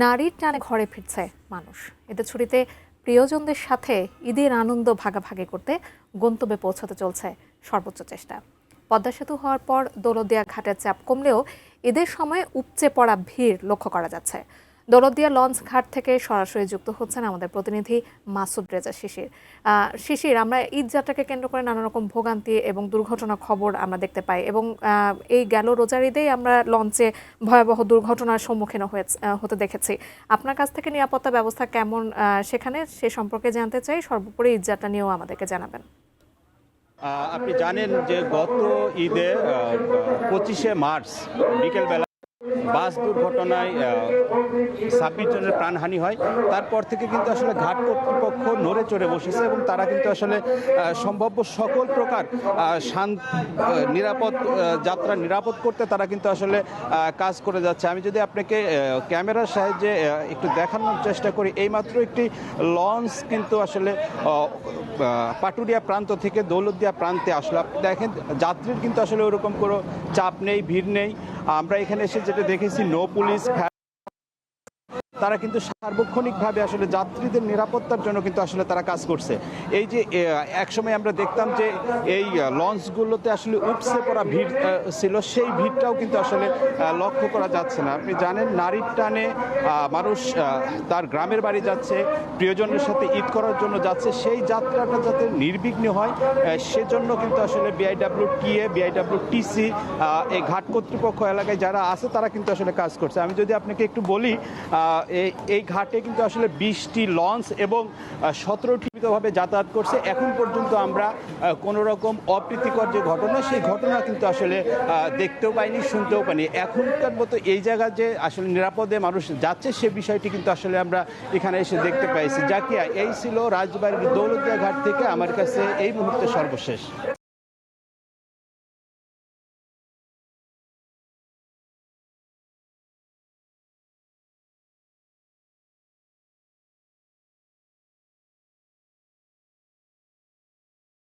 নারীর টানে ঘরে ফিরছে মানুষ। ঈদের ছুটিতে প্রিয়জনদের সাথে ঈদের আনন্দ ভাগাভাগি করতে গন্তব্যে পৌঁছাতে চলছে সর্বোচ্চ চেষ্টা। পদ্মা সেতু হওয়ার পর দৌলতদিয়া ঘাটের চাপ কমলেও ঈদের সময় উপচে পড়া ভিড় লক্ষ্য করা যাচ্ছে। দৌলতদিয়া লঞ্চ ঘাট থেকে সরাসরি যুক্ত হচ্ছেন আমাদের প্রতিনিধি মাসুদ রেজা শিশির। শিশির, আমরা ঈদ যাত্রাকে কেন্দ্র করে নানা রকম ভোগান্তি এবং দুর্ঘটনা খবর আমরা দেখতে পাই এবং এই গেল রোজার ঈদেই আমরা লঞ্চে ভয়াবহ দুর্ঘটনার সম্মুখীন হতে দেখেছি। আপনার কাছ থেকে নিরাপত্তা ব্যবস্থা কেমন সেখানে, সে সম্পর্কে জানতে চাই। সর্বোপরি ঈদ যাত্রা নিয়েও আমাদেরকে জানাবেন। আপনি জানেন যে গত ঈদে 25শে মার্চ বিকেলবেলা বাস দুর্ঘটনায় 26 জনের প্রাণহানি হয়। তারপর থেকে কিন্তু আসলে ঘাট কর্তৃপক্ষ নড়ে চড়ে বসেছে এবং তারা কিন্তু আসলে সম্ভাব্য সকল প্রকার নিরাপদ যাত্রা নিরাপদ করতে তারা কিন্তু আসলে কাজ করে যাচ্ছে। আমি যদি আপনাকে ক্যামেরার সাহায্যে একটু দেখানোর চেষ্টা করি, এইমাত্র একটি লঞ্চ কিন্তু আসলে পাটুরিয়া প্রান্ত থেকে দৌলতদিয়া প্রান্তে আসলো। আপনি দেখেন যাত্রীর কিন্তু আসলে ওরকম কোনো চাপ নেই, ভিড় নেই। আমরা এখানে এসে যেটা দেখেছি, নো পুলিশ, তারা কিন্তু সার্বক্ষণিকভাবে আসলে যাত্রীদের নিরাপত্তার জন্য কিন্তু আসলে তারা কাজ করছে। এই যে একসময় আমরা দেখতাম যে এই লঞ্চগুলোতে আসলে উপসে পড়া ভিড় ছিল, সেই ভিড়টাও কিন্তু আসলে লক্ষ্য করা যাচ্ছে না। আপনি জানেন নারীর টানে মানুষ তার গ্রামের বাড়ি যাচ্ছে, প্রিয়জনের সাথে ঈদ করার জন্য যাচ্ছে, সেই যাত্রাটা যাতে নির্বিঘ্ন হয় সেজন্য কিন্তু আসলে বিআইডব্লিউটিসি এই ঘাট কর্তৃপক্ষ এলাকায় যারা আছে তারা কিন্তু আসলে কাজ করছে। আমি যদি আপনাকে একটু বলি, এই ঘাটে কিন্তু আসলে 20টি লঞ্চ এবং 17টি ভাবে যাতায়াত করছে। এখন পর্যন্ত আমরা কোনো রকম অপ্রীতিকর যে ঘটনা, সেই ঘটনা কিন্তু আসলে দেখতেও পাইনি, শুনতেও পাইনি। এখনকার মতো এই জায়গা যে আসলে নিরাপদে মানুষ যাচ্ছে সে বিষয়টি কিন্তু আসলে আমরা এখানে এসে দেখতে পাইছি। জাকিয়া, এই ছিল রাজবাড়ির দৌলতদিয়া ঘাট থেকে আমার কাছে এই মুহূর্তে সর্বশেষ।